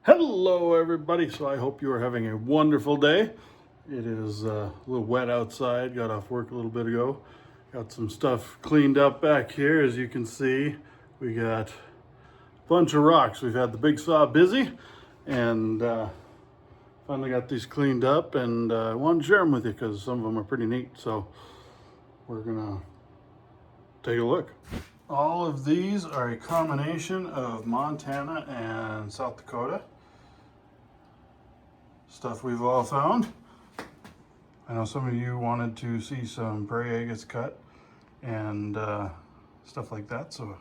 Hello everybody, so I hope you are having a wonderful day. It is a little wet outside, got off work a little bit ago. Got some stuff cleaned up back here. As you can see, we got a bunch of rocks. We've had the big saw busy and finally got these cleaned up, and I wanted to share them with you because some of them are pretty neat. So we're gonna take a look. All of these are a combination of Montana and South Dakota. Stuff we've all found. I know some of you wanted to see some prairie agates cut and stuff like that, so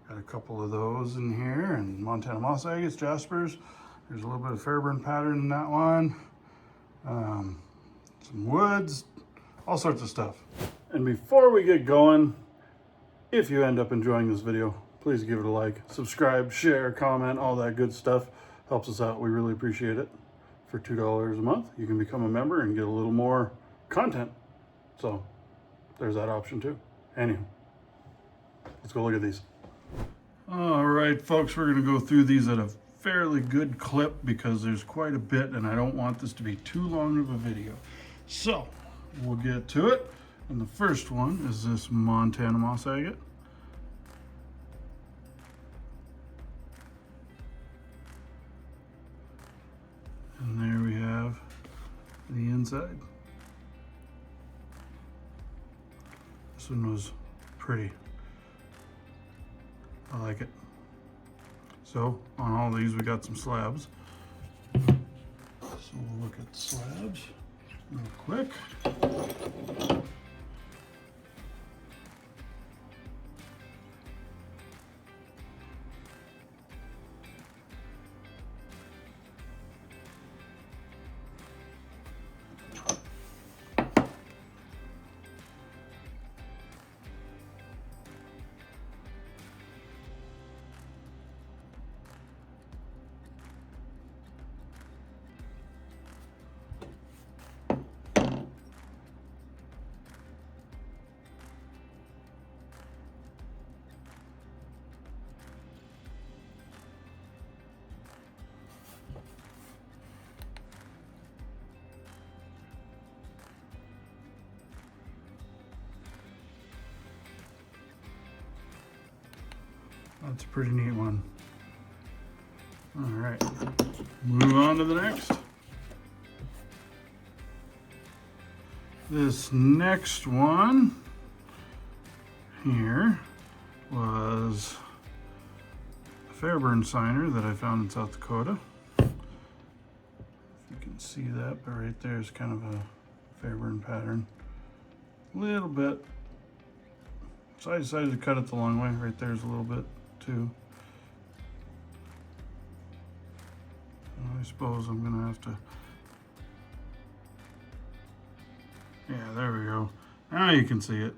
got a couple of those in here, and montanamossagates, jaspers. There's a little bit of Fairburn pattern in that one. Some woods, all sorts of stuff. And before we get going, if you end up enjoying this video, please give it a like, subscribe, share, comment, all that good stuff. Helps us out. We really appreciate it. For $2 a month, you can become a member and get a little more content. So there's that option too. Anyhow, let's go look at these. All right, folks, we're gonna go through these at a fairly good clip because there's quite a bit and I don't want this to be too long of a video. So we'll get to it. And the first one is this montanamossagate. And there we have the inside. This one was pretty. I like it. So on all these we got some slabs. So we'll look at slabs real quick. That's a pretty neat one. All right, move on to the next. This next one here was a Fairburn signer that I found in South Dakota. If you can see that, but right there is kind of a Fairburn pattern. A little bit. So I decided to cut it the long way. Right there's a little bit too. I suppose I'm gonna have to, yeah, there we go. Now you can see it.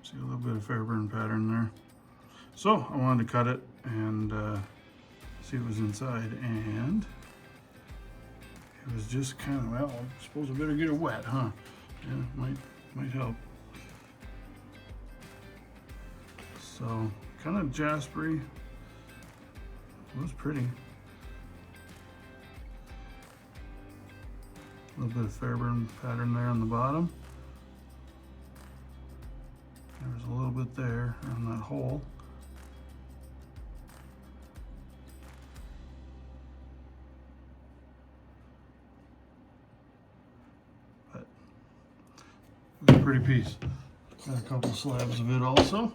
See a little bit of Fairburn pattern there. So I wanted to cut it and see what was inside, and it was just kind of, well, I suppose I better get it wet, huh? Yeah, might help. So kind of jaspery. It was pretty. A little bit of Fairburn pattern there on the bottom. There was a little bit there on that hole. But it was a pretty piece. Got a couple slabs of it also.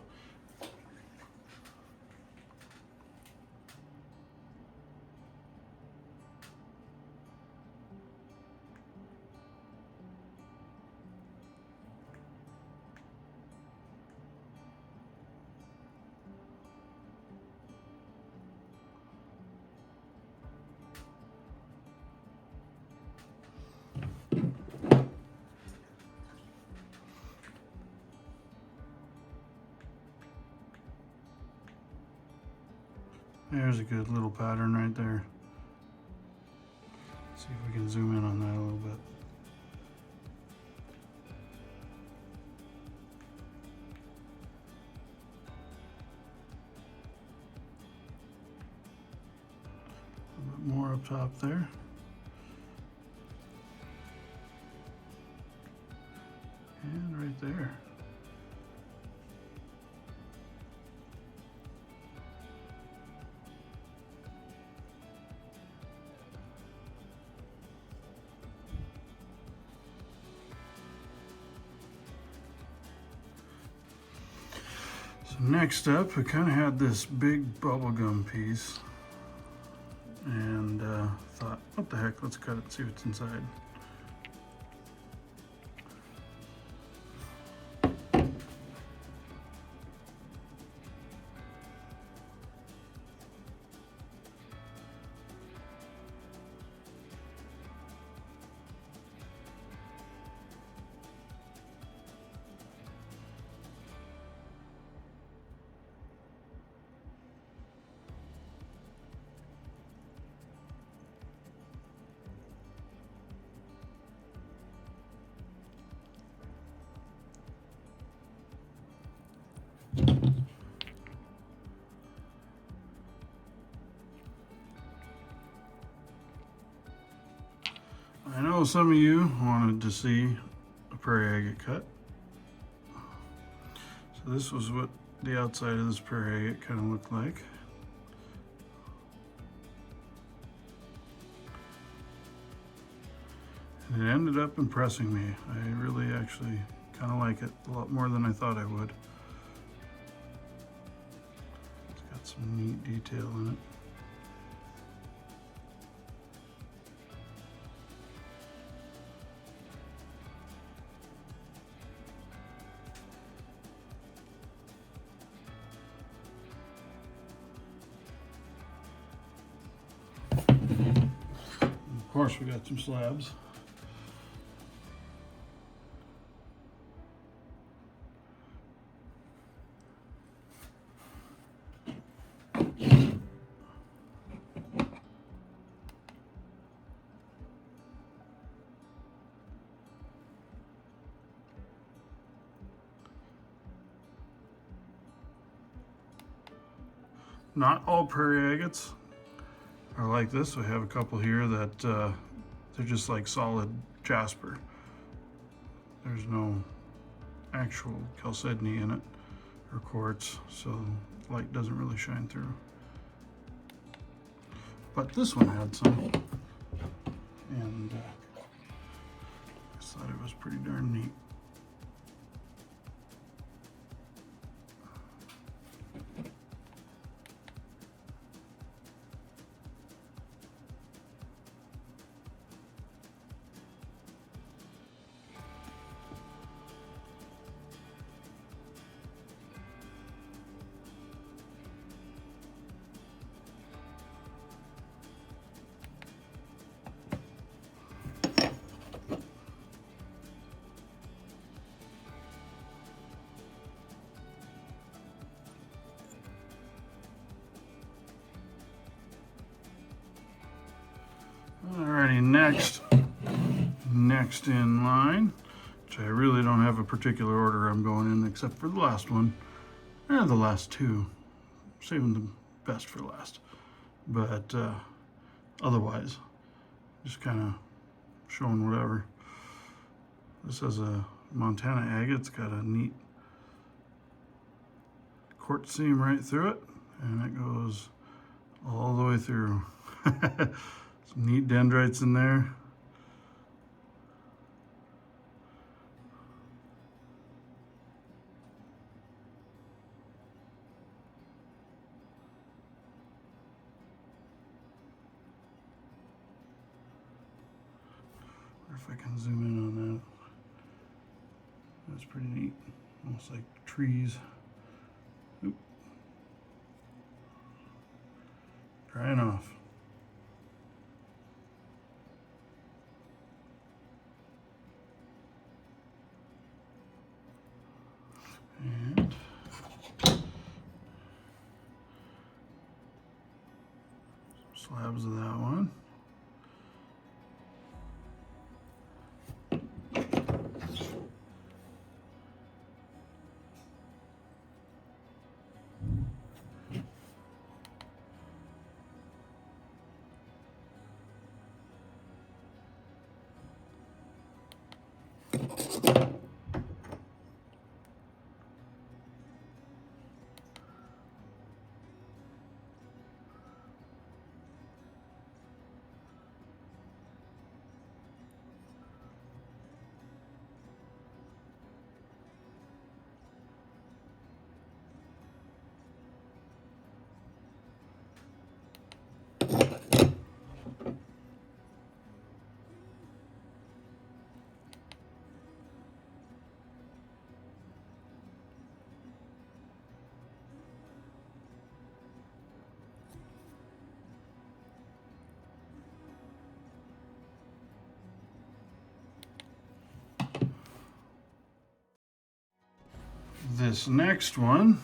There's a good little pattern right there. Let's see if we we can zoom in on that a little bit. A little bit more up top there. And right there. So next up, we kind of had this big bubblegum piece, and thought, what the heck, let's cut it, see what's inside. I know some of you wanted to see a prairie agate cut. So this was what the outside of this prairie agate kind of looked like. And it ended up impressing me. I really actually kind of like it a lot more than I thought I would. It's got some neat detail in it. Of course, we got some slabs. Not all prairie agates are like this. We have a couple here that they're just like solid jasper. There's no actual chalcedony in it or quartz, so light doesn't really shine through. But this one had some, and I just thought it was pretty darn neat. Alrighty, next in line, which I really don't have a particular order I'm going in except for the last one, and the last two, saving the best for last. But otherwise, just kind of showing whatever. This has a Montana agate. It's got a neat quartz seam right through it, and it goes all the way through. Some neat dendrites in there. Or if I can zoom in on that. That's pretty neat. Almost like trees. Oop. Drying off. And slabs of that one. This next one,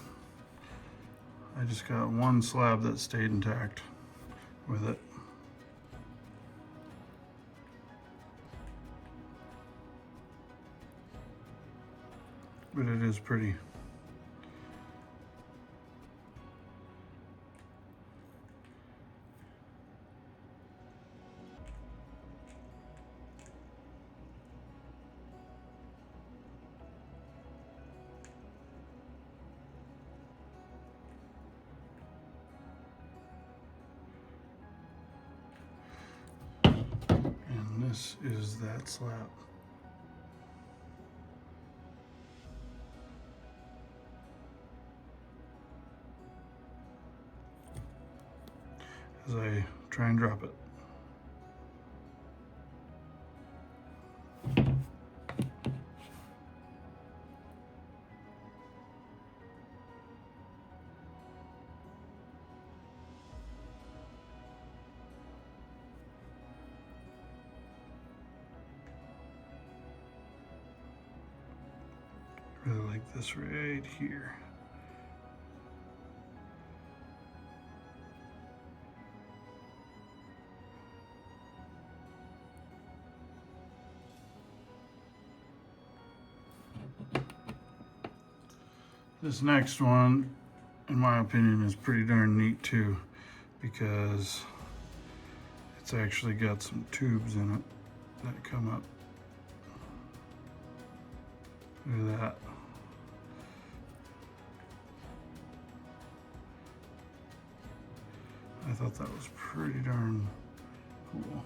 I just got one slab that stayed intact with it. But it is pretty. And this is that slab. As I try and drop it. Really like this right here. This next one, in my opinion, is pretty darn neat too, because it's actually got some tubes in it that come up. Look at that. I thought that was pretty darn cool.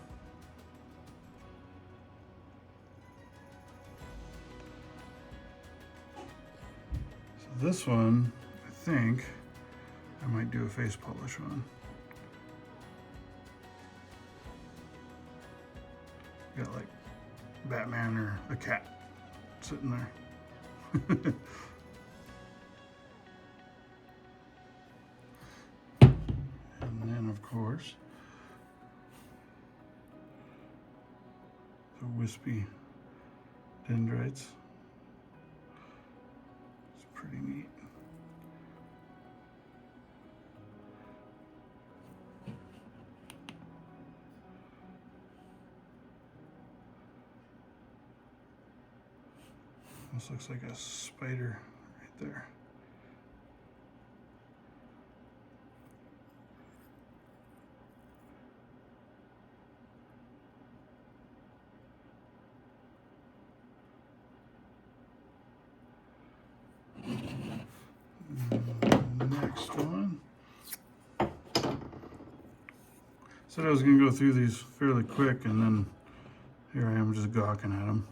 This one, I think, I might do a face polish on. Got like Batman or a cat sitting there. And then, of course, the wispy dendrites. Pretty neat. This looks like a spider right there. Next one. Said I was going to go through these fairly quick, and then here I am just gawking at them.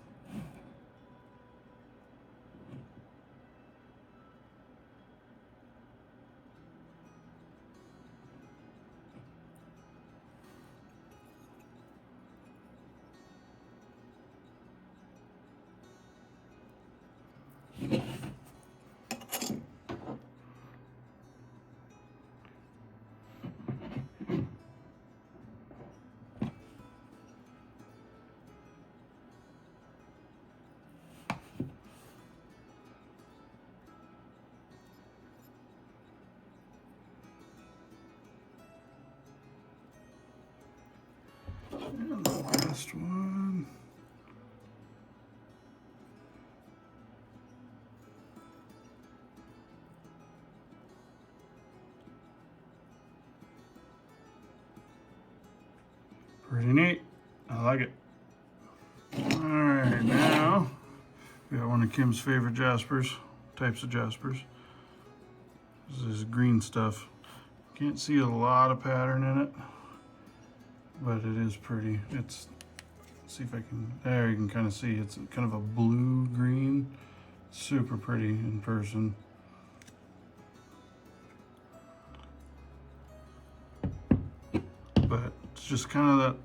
And the last one. Pretty neat. I like it. All right, now we got one of Kim's favorite jaspers, types of jaspers. This is green stuff. Can't see a lot of pattern in it, but it is pretty. It's, let's see if I can, there you can kind of see, it's kind of a blue green. Super pretty in person. But it's just kind of that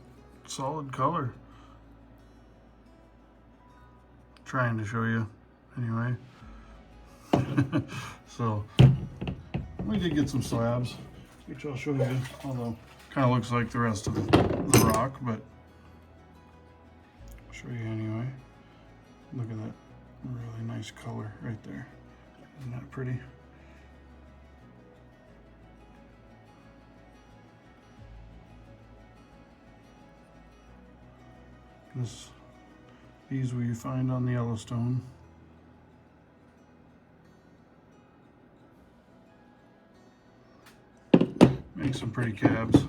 solid color. Trying to show you anyway. So we did get some slabs, which I'll show you, although kind of looks like the rest of the rock, but I'll show you anyway. Look at that really nice color right there. Isn't that pretty? These we find on the Yellowstone. Make some pretty cabs. A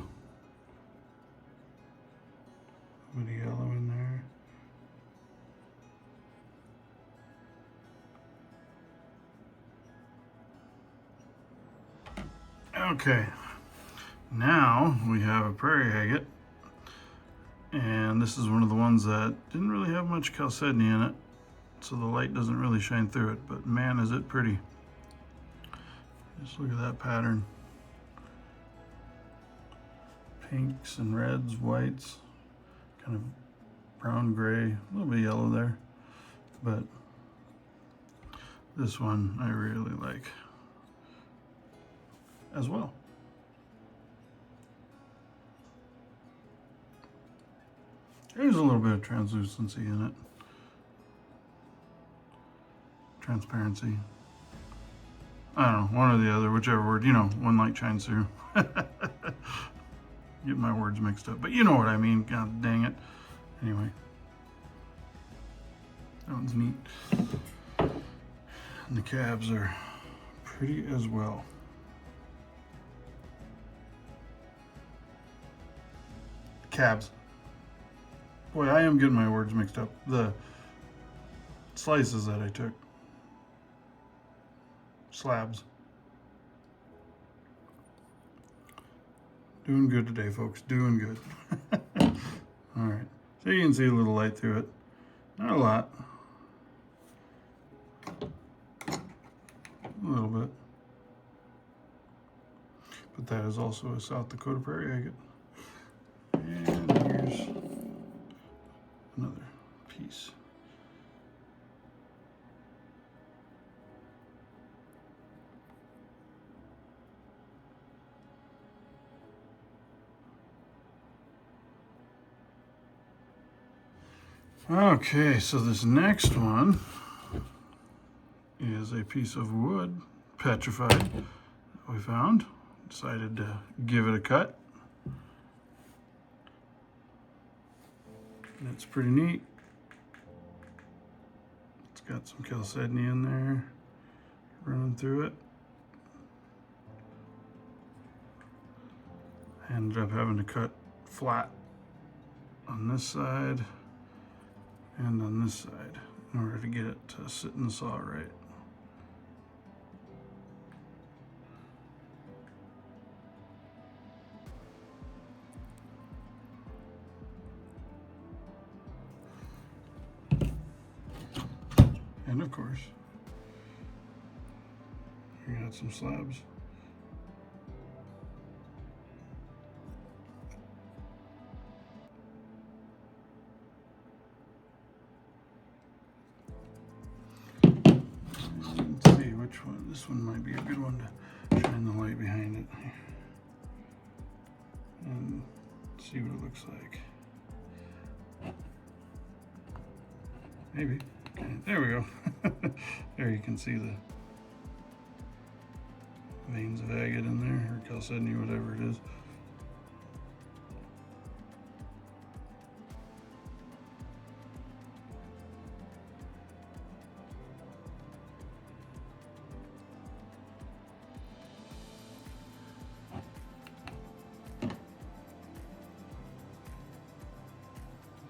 bit of yellow in there. Okay, now we have a prairie agate, and this is one of the ones that didn't really have much chalcedony in it, so the light doesn't really shine through it, but man is it pretty. Just look at that pattern. Pinks and reds, whites, kind of brown gray, a little bit of yellow there, but this one I really like as well. There's a little bit of translucency in it. Transparency. I don't know, one or the other, whichever word, you know, one light shines through. Get my words mixed up, but you know what I mean. God dang it. Anyway, that one's neat. And the cabs are pretty as well. Cabs. Boy, I am getting my words mixed up. The slices that I took. Slabs. Doing good today, folks. Doing good. All right. So you can see a little light through it. Not a lot. A little bit. But that is also a South Dakota prairie agate. And here's another piece. Okay, so this next one is a piece of wood, petrified, that we found. Decided to give it a cut. And it's pretty neat. It's got some chalcedony in there running through it. I ended up having to cut flat on this side and on this side in order to get it to sit in the saw right. And of course, we got some slabs. Let's see which one. This one might be a good one to shine the light behind it and see what it looks like. Maybe. Okay, there we go. There you can see the veins of agate in there, or chalcedony, whatever it is.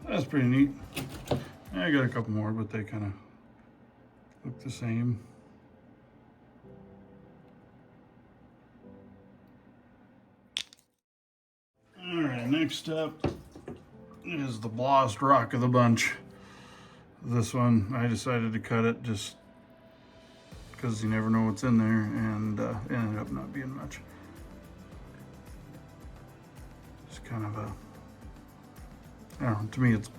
That's pretty neat. I got a couple more, but they kind of look the same. All right, next up is the blast rock of the bunch. This one, I decided to cut it just because you never know what's in there, and it ended up not being much. It's kind of a, I don't know, to me it's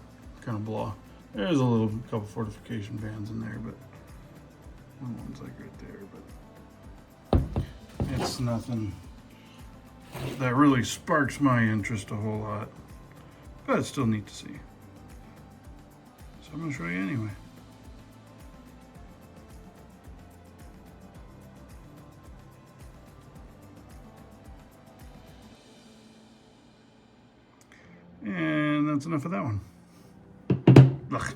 kind of blah. There's a couple fortification bands in there, but one's like right there, but it's nothing that really sparks my interest a whole lot, but it's still neat to see. So I'm gonna show you anyway. that's enough of that one. Ugh.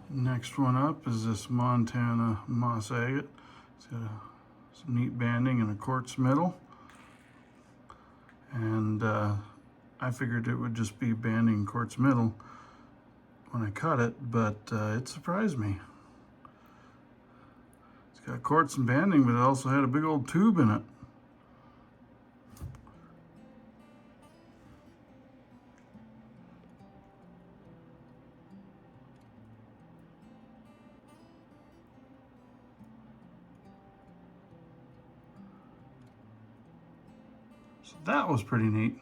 Next one up is this montanamossagate. It's got some neat banding and a quartz middle. And I figured it would just be banding quartz middle when I cut it, but it surprised me. It's got quartz and banding, but it also had a big old tube in it. So that was pretty neat.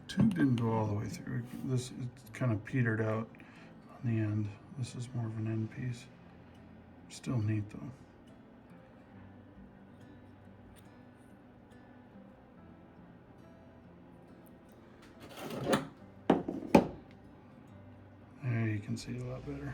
Tube didn't go all the way through. This it kind of petered out on the end. This is more of an end piece. Still neat though. There you can see a lot better.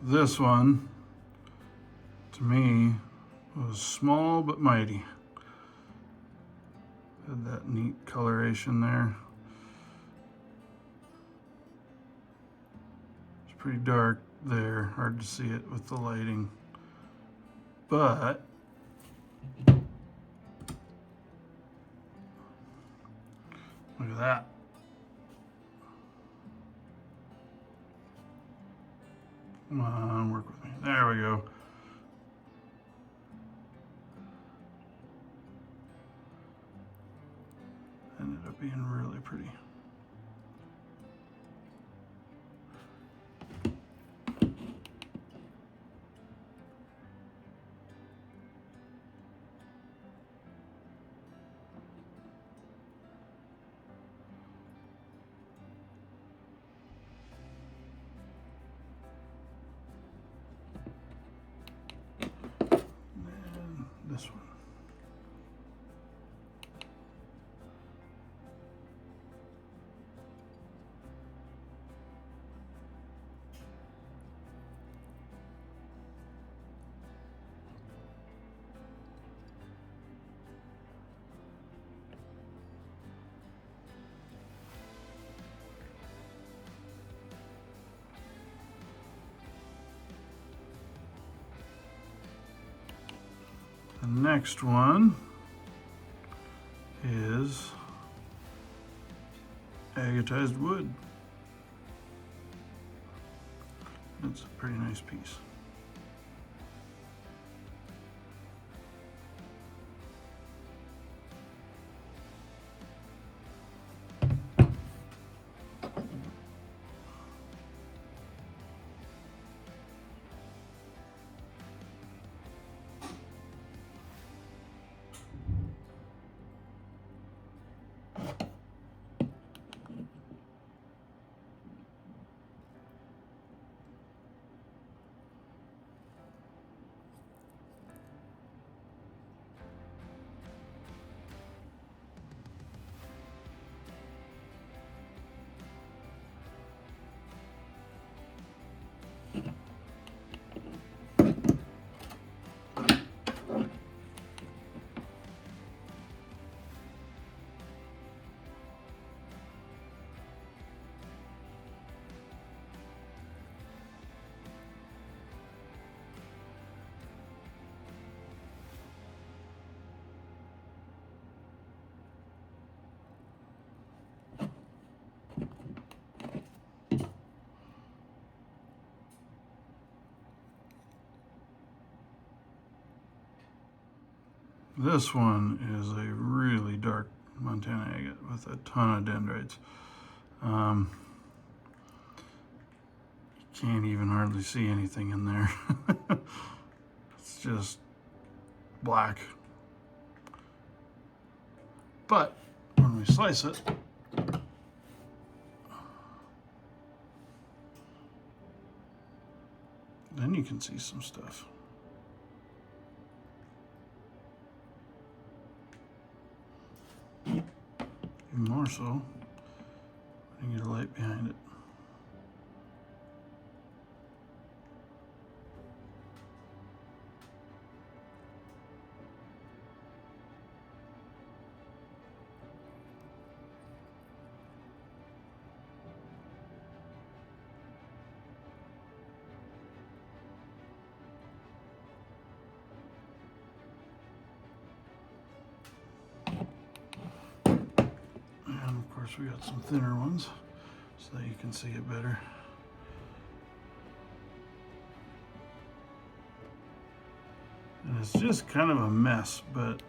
This one, to me, was small but mighty. Had that neat coloration there. It's pretty dark there, hard to see it with the lighting. But look at that. Come on, work with me. There we go. Ended up being really pretty. This one. The next one is agatized wood. It's a pretty nice piece. This one is a really dark Montana agate with a ton of dendrites. You Can't even hardly see anything in there. It's just black. But when we slice it, then you can see some stuff. Even more so when you get a light behind it. And of course we got some thinner ones so that you can see it better. And it's just kind of a mess, but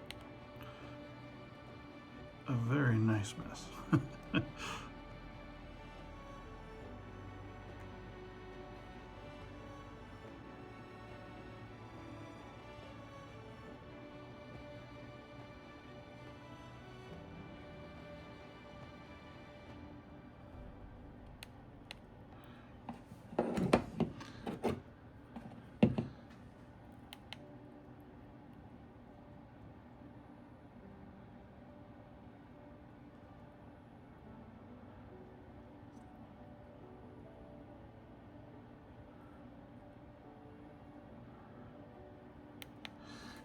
a very nice mess.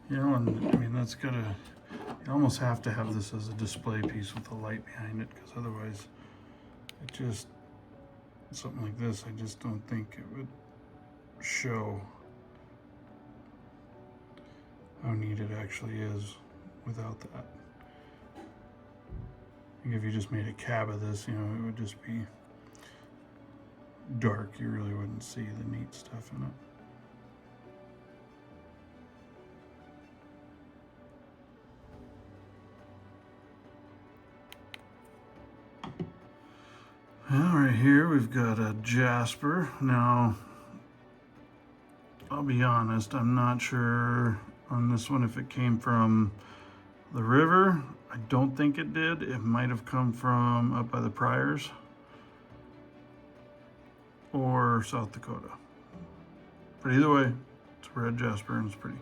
You know, and I mean, that's gotta, you almost have to have this as a display piece with a light behind it, because otherwise it just, something like this, I just don't think it would show how neat it actually is without that. I think if you just made a cab of this, you know, it would just be dark. You really wouldn't see the neat stuff in it. Well, right here we've got a jasper. Now, I'll be honest, I'm not sure on this one if it came from the river. I don't think it did. It might have come from up by the Priors or South Dakota. But either way, it's a red jasper and it's pretty.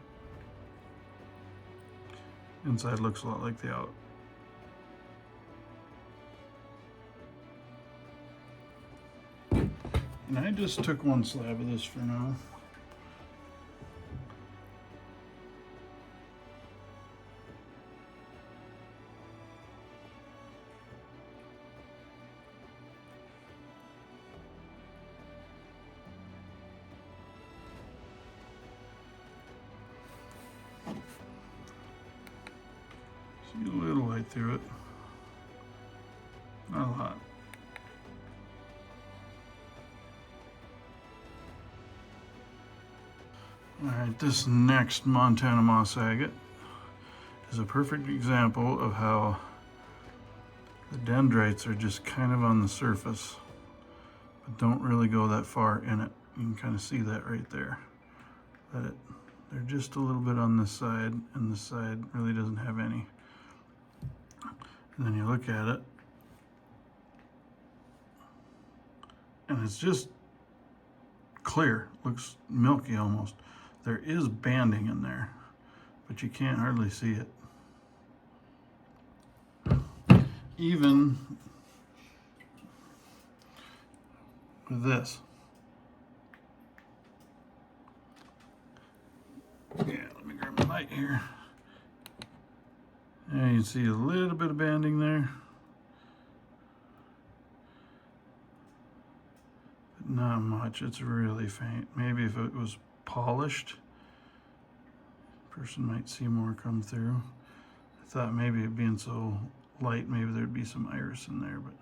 Inside looks a lot like the out. And I just took one slab of this for now. See a little light through it. Not a lot. Alright, this next montanamossagate is a perfect example of how the dendrites are just kind of on the surface, but don't really go that far in it. You can kind of see that right there. They're just a little bit on this side, and this side really doesn't have any. And then you look at it, and it's just clear, looks milky almost. There is banding in there, but you can't hardly see it. Even with this. Yeah, let me grab my light here. And you can see a little bit of banding there. But not much, it's really faint. Maybe if it was polished, person might see more come through. I thought maybe it being so light, maybe there'd be some iris in there, but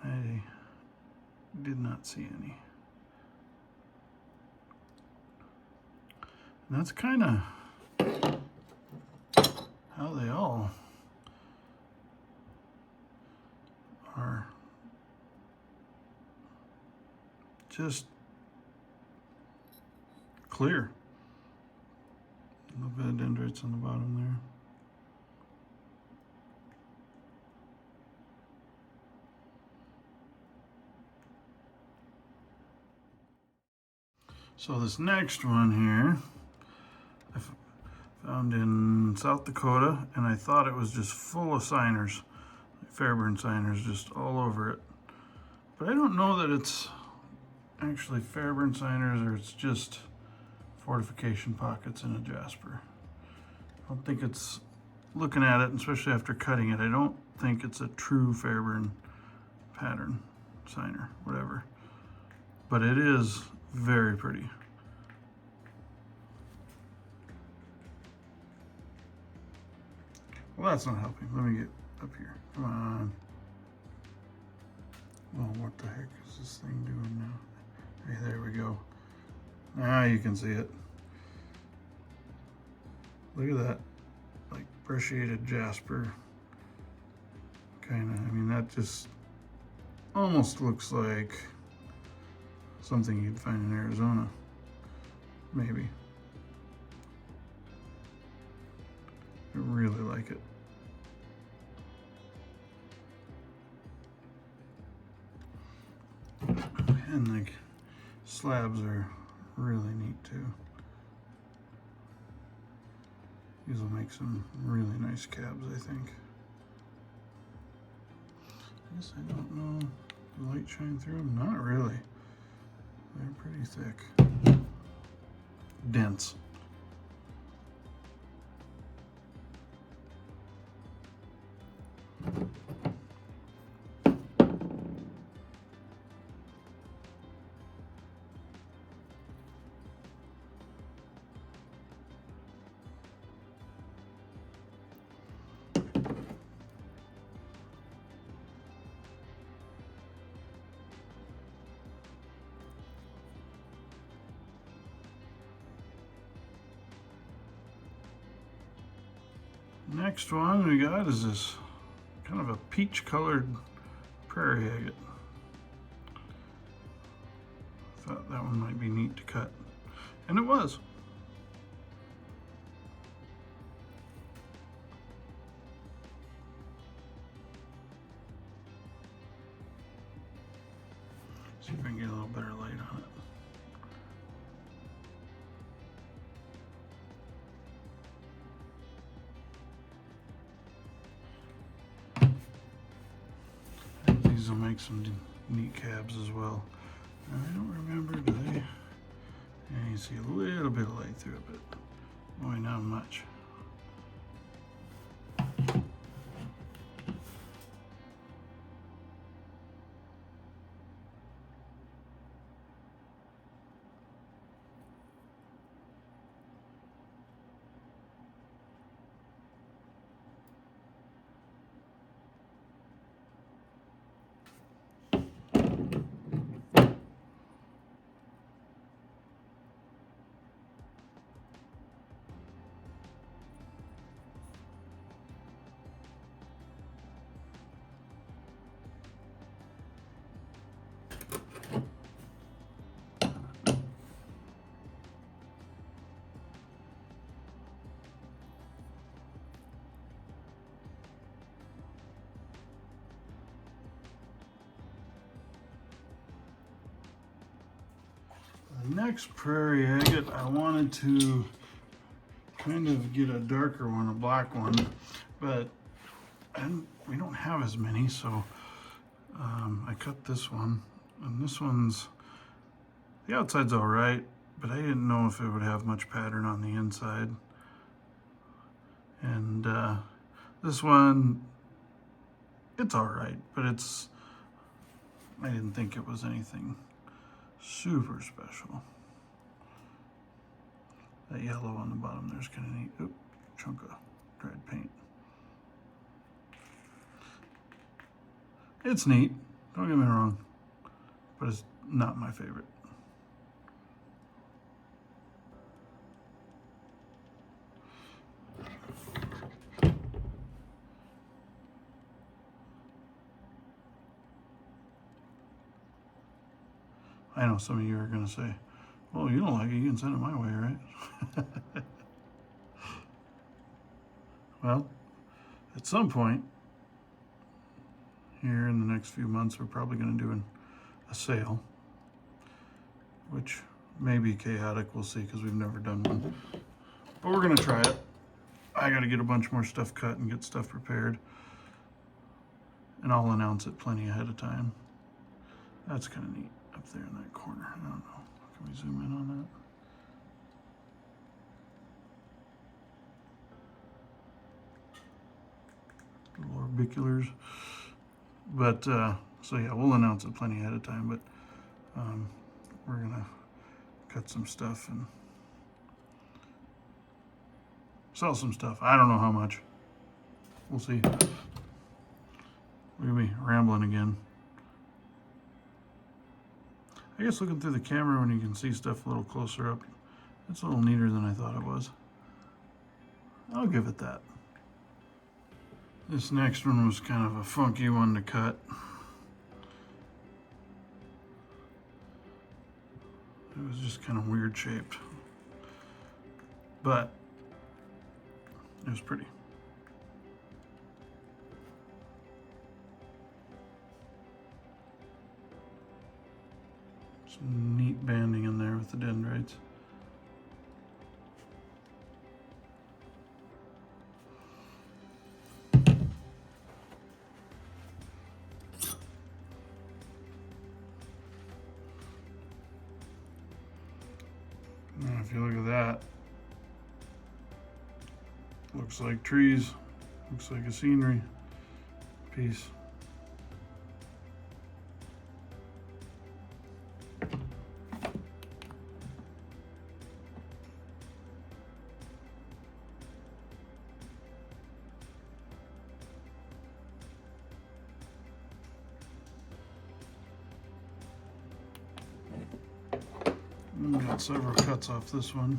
I did not see any. And that's kind of how they all are. just clear. A little bit of dendrites on the bottom there. So this next one here, I found in South Dakota, and I thought it was just full of signers, Fairburn signers, just all over it. But I don't know that it's actually Fairburn signers or it's just fortification pockets in a jasper. I don't think it's, looking at it, especially after cutting it, I don't think it's a true Fairburn pattern signer, whatever. But it is very pretty. Well, that's not helping. Let me get up here. Come on. Well, what the heck is this thing doing now? Hey, there we go. Now you can see it. Look at that. Like brecciated jasper. Kind of, I mean, that just almost looks like something you'd find in Arizona. Maybe. I really like it. And like slabs are really neat too. These will make some really nice cabs, I think. I guess I don't know, the light shine through them? Not really. They're pretty thick. Dense. Next one we got is this kind of a peach colored prairie agate. Thought that one might be neat to cut, and it was. See if I can get a little better light on it. These will make some neat cabs as well. And I don't remember, do they? Yeah, you see a little bit of light through it, but boy, not much. The next prairie agate, I wanted to kind of get a darker one, a black one, but we don't have as many, so I cut this one, and this one's, the outside's all right, but I didn't know if it would have much pattern on the inside. And this one, it's all right, but I didn't think it was anything super special. That yellow on the bottom there's kind of neat. Oop, chunk of dried paint. It's neat, don't get me wrong, but it's not my favorite. I know some of you are going to say, well, you don't like it, you can send it my way, right? Well, at some point here in the next few months, we're probably going to do a sale, which may be chaotic. We'll see, because we've never done one. But we're going to try it. I got to get a bunch more stuff cut and get stuff prepared. And I'll announce it plenty ahead of time. That's kind of neat up there in that corner. I don't know. Can we zoom in on that? Little orbiculars. But, so yeah, we'll announce it plenty ahead of time. But we're going to cut some stuff and sell some stuff. I don't know how much. We'll see. Look at me rambling again. I guess looking through the camera when you can see stuff a little closer up, it's a little neater than I thought it was. I'll give it that. This next one was kind of a funky one to cut. It was just kind of weird shaped, but it was pretty. Some neat banding in there with the dendrites. Now if you look at that, looks like trees, looks like a scenery piece. Got several cuts off this one.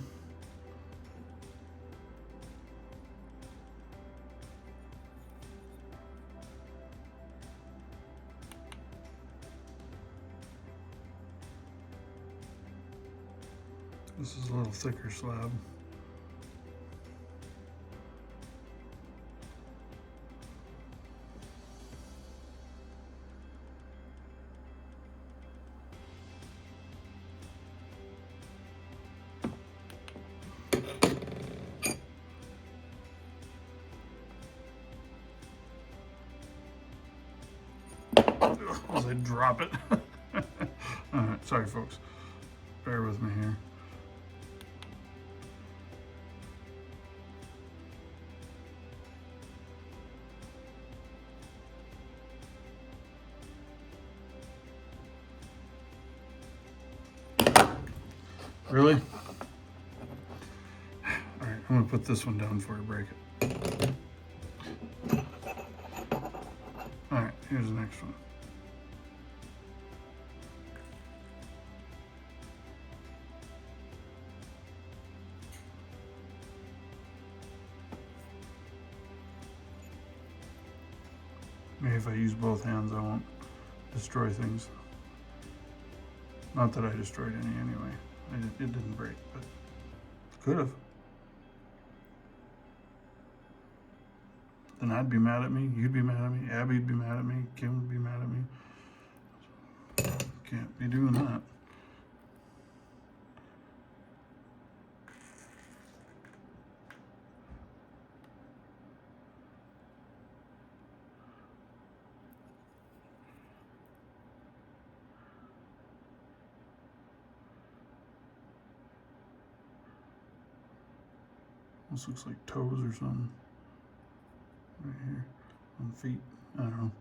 This is a little thicker slab. As I drop it. Alright, sorry folks. Bear with me here. Really? Alright, I'm gonna put this one down before I break it. Alright, here's the next one. Maybe if I use both hands, I won't destroy things. Not that I destroyed any anyway. It didn't break, but could have. Then I'd be mad at me, you'd be mad at me, Abby'd be mad at me, Kim would be mad at me. Can't be doing that. This looks like toes or something. Right here on feet. I don't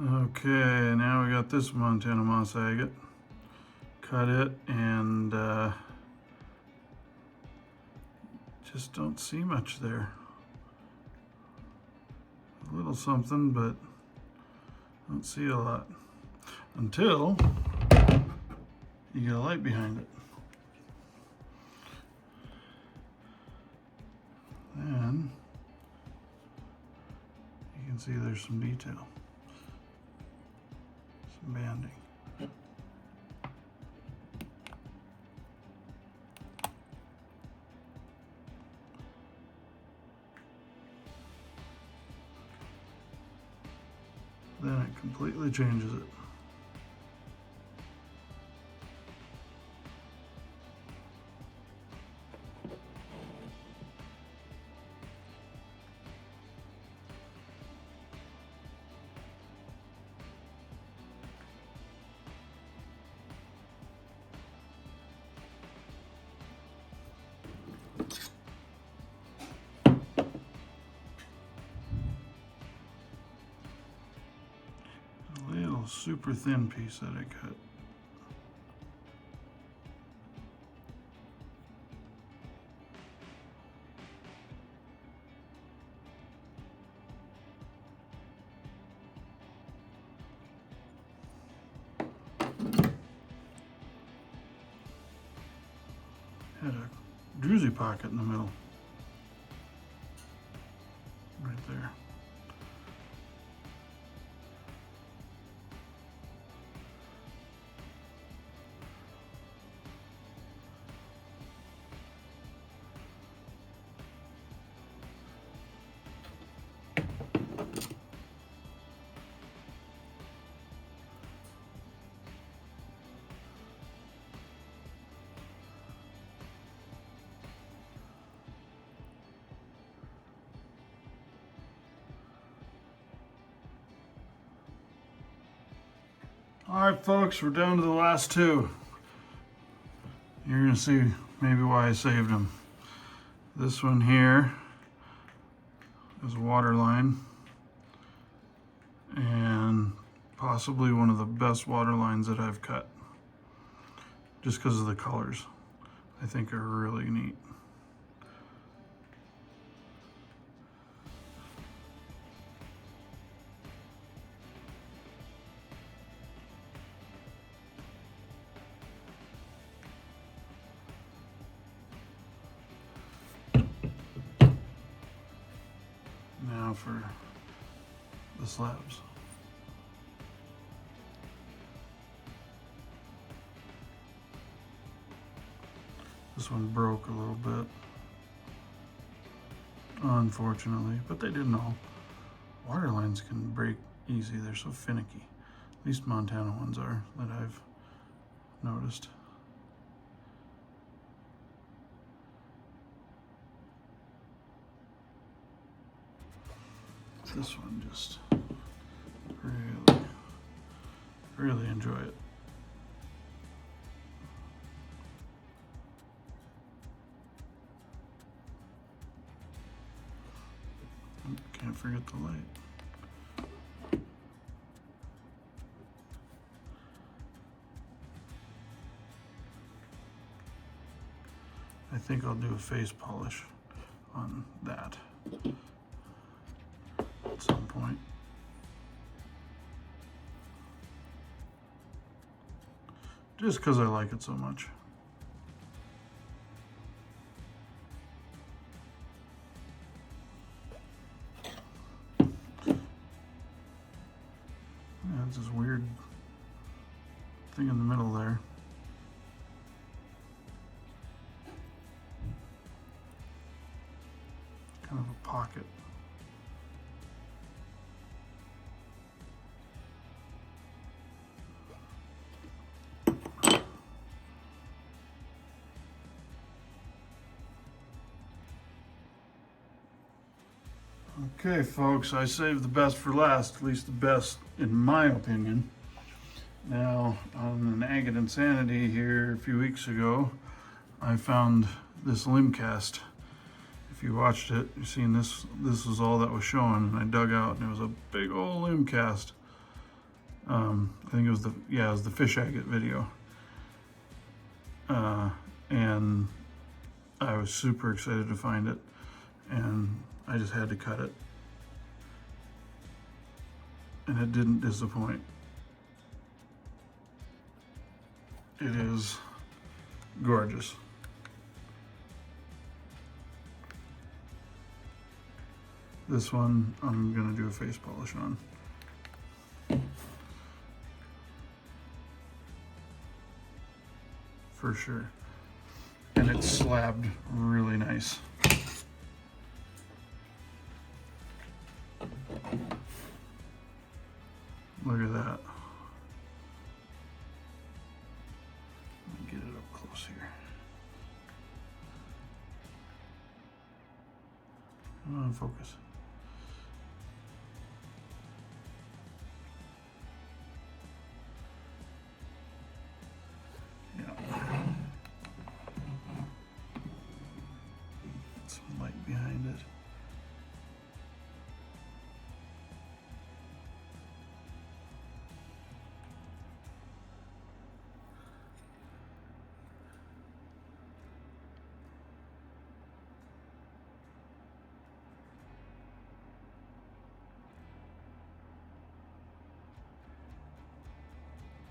know. Okay, now we got this montanamossagate. Cut it and just don't see much there. A little something, but don't see a lot until you get a light behind it. Then you can see there's some detail. banding. Then it completely changes it. Super thin piece that I cut. Had a druzy pocket in the middle. Right there. All right, folks, we're down to the last two. You're gonna see maybe why I saved them. This one here is a water line, and possibly one of the best water lines that I've cut, just because of the colors. I think are really neat. Now for the slabs. This one broke a little bit, unfortunately, but they didn't all. Water lines can break easy, they're so finicky. At least Montana ones are, that I've noticed. This one just really enjoy it. Can't forget the light. I think I'll do a face polish on that at some point. Just because I like it so much. That's this weird thing in the middle there. Kind of a pocket. Okay, folks, I saved the best for last, at least the best in my opinion. Now, on an Agate Insanity here a few weeks ago, I found this limb cast. If you watched it, you've seen this is all that was showing, and I dug out and it was a big old limb cast. I think it was the fish agate video. And I was super excited to find it, and I just had to cut it. And it didn't disappoint. It is gorgeous. This one I'm gonna do a face polish on. for sure. And it's slabbed really nice. Look at that. Let me get it up close here. Come on, focus. Yeah. Some light behind it.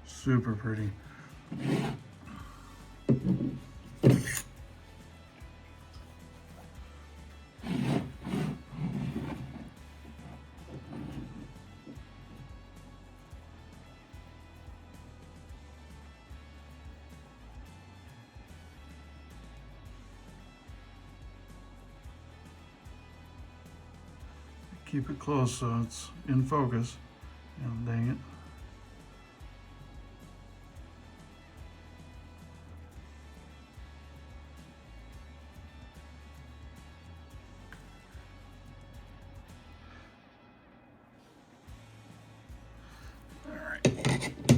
Super pretty. Keep it close so it's in focus. And dang it.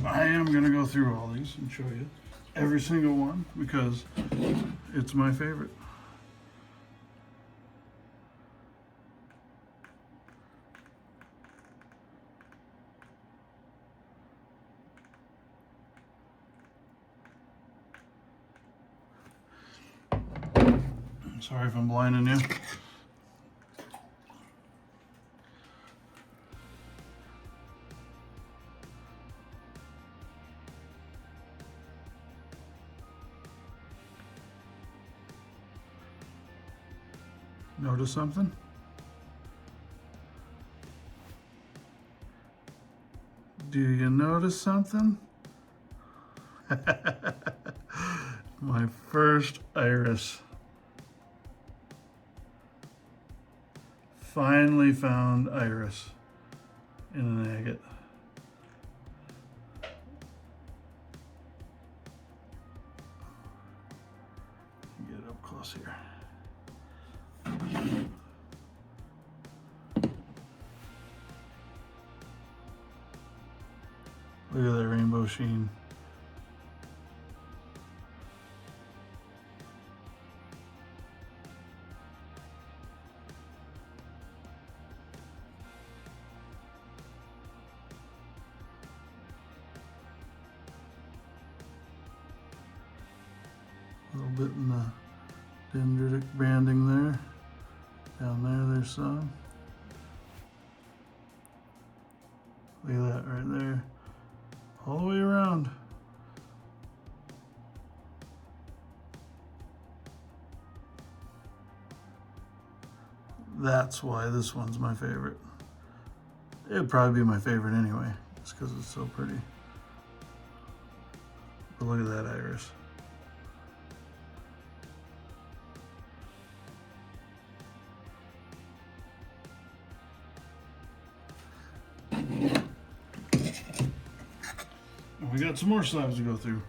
I am going to go through all these and show you every single one because it's my favorite. I'm sorry if I'm blinding you. Notice something? Do you notice something? My first iris. Finally found iris in an agate. Get it up close here. Look at that rainbow sheen. A little bit in the dendritic banding there. Down there, there's some. Look at that right there. All the way around. That's why this one's my favorite. It'd probably be my favorite anyway, just because it's so pretty. But look at that iris. We got some more slabs to go through.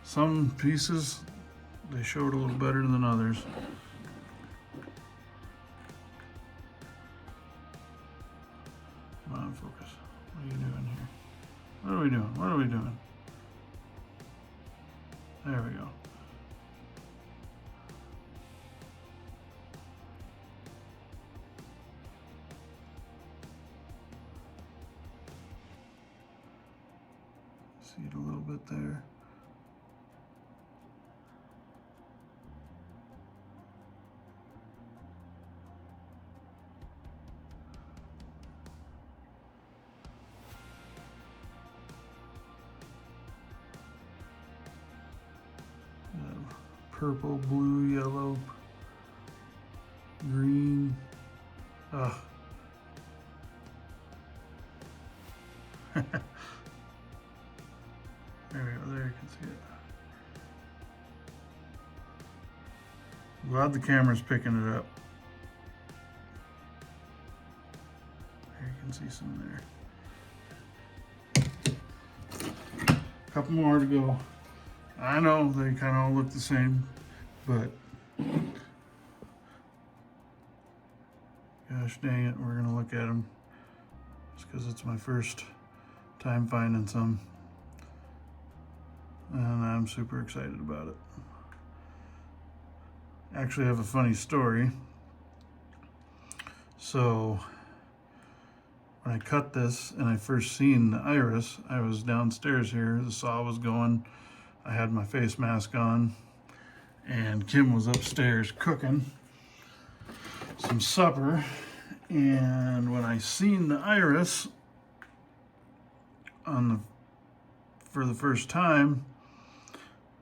Some pieces, they showed a little better than others. Come on, focus. What are you doing here? What are we doing? What are we doing? There we go. See it a little bit there. Purple, blue, yellow, green. Ah. There we go, there you can see it. Glad the camera's picking it up. There you can see some there. A couple more to go. I know they kind of all look the same, but gosh dang it, we're gonna look at them just because it's my first time finding some, and I'm super excited about it. Actually, I have a funny story. So when I cut this and I first seen the iris, I was downstairs here, the saw was going, I had my face mask on, and Kim was upstairs cooking some supper. And when I seen the iris for the first time,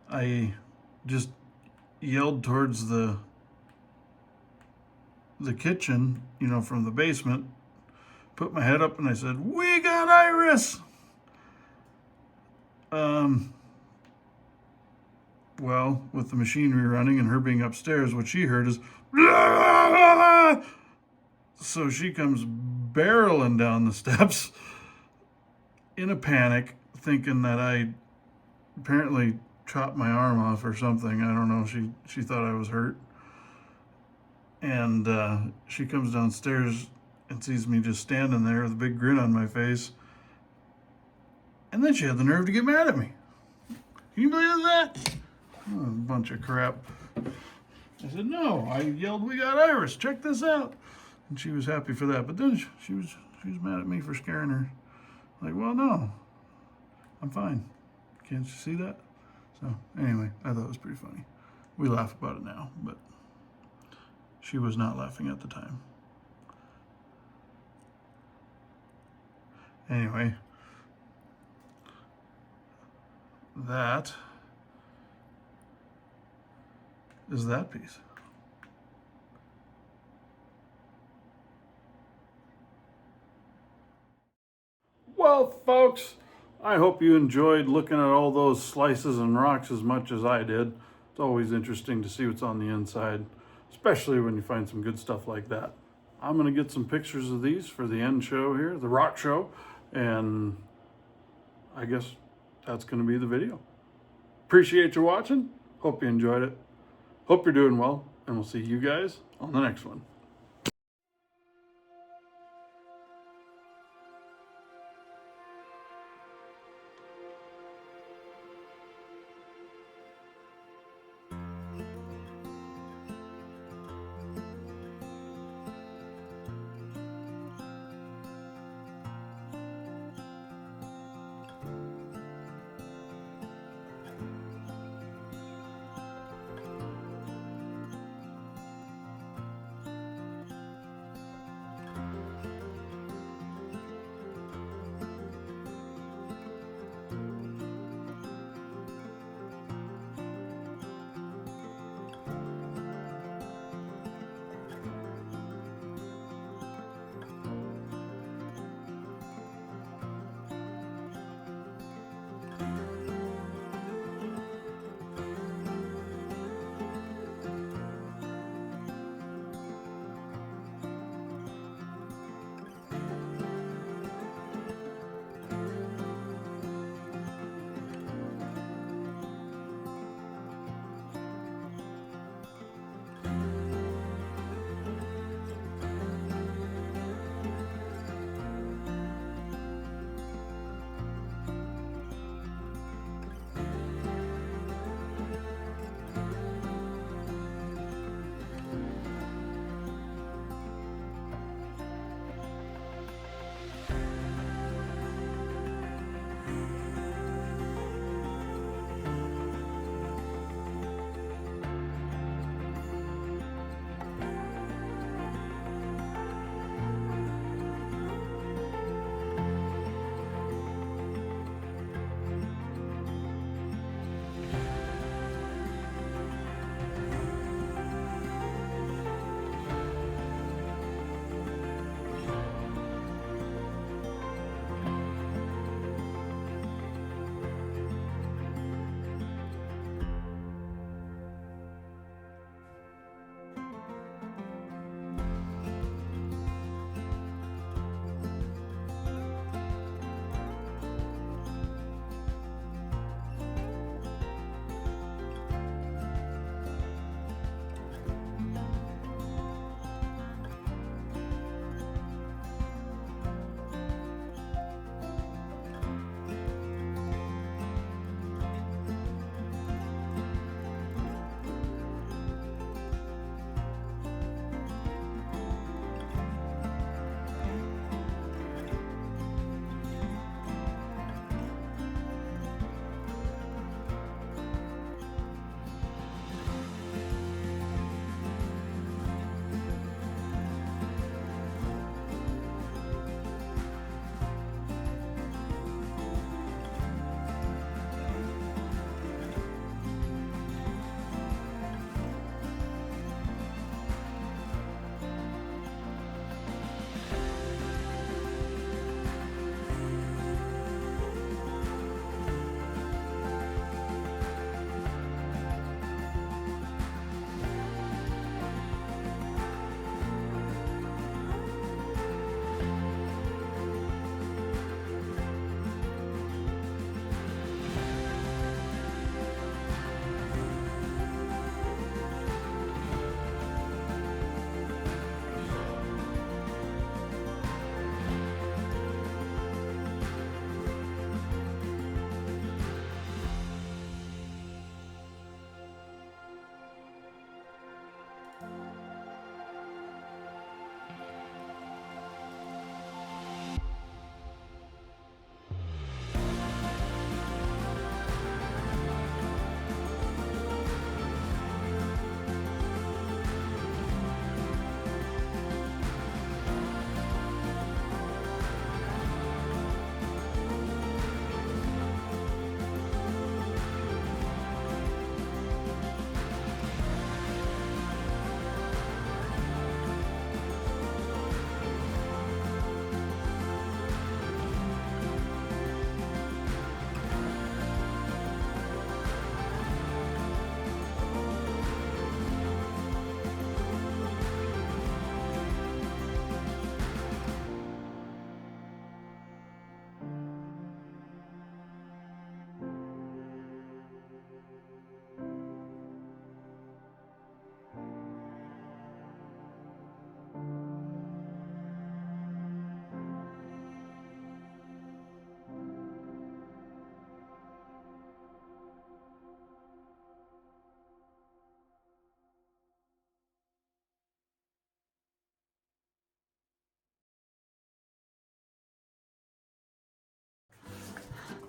I just yelled towards the kitchen, you know, from the basement, put my head up and I said, "We got iris!" Well, with the machinery running and her being upstairs, what she heard is, "Blah!" So she comes barreling down the steps in a panic, thinking that I apparently chopped my arm off or something. I don't know. She thought I was hurt. And she comes downstairs and sees me just standing there with a big grin on my face. And then she had the nerve to get mad at me. Can you believe that? Oh, a bunch of crap. I said, "No, I yelled, 'We got iris, check this out.'" And she was happy for that. But then she was mad at me for scaring her. Like, well, no, I'm fine. Can't you see that? So anyway, I thought it was pretty funny. We laugh about it now, but she was not laughing at the time. Anyway, that is that piece. Well, folks, I hope you enjoyed looking at all those slices and rocks as much as I did. It's always interesting to see what's on the inside, especially when you find some good stuff like that. I'm going to get some pictures of these for the end show here, the rock show, and I guess that's going to be the video. Appreciate you watching. Hope you enjoyed it. Hope you're doing well, and we'll see you guys on the next one.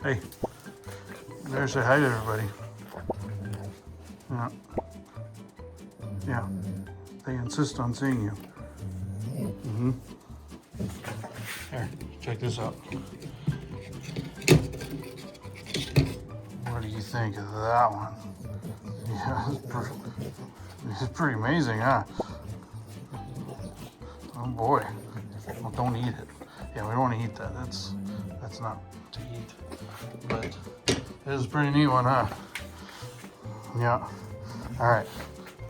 Hey, you better say hi to everybody. Yeah. Yeah. They insist on seeing you. Mm-hmm. Here, check this out. What do you think of that one? Yeah, it's pretty amazing, huh? Oh boy. Well, don't eat it. Yeah, we don't want to eat that. That's not to eat. But it is a pretty neat one, huh? Yeah. All right.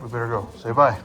We better go. Say bye.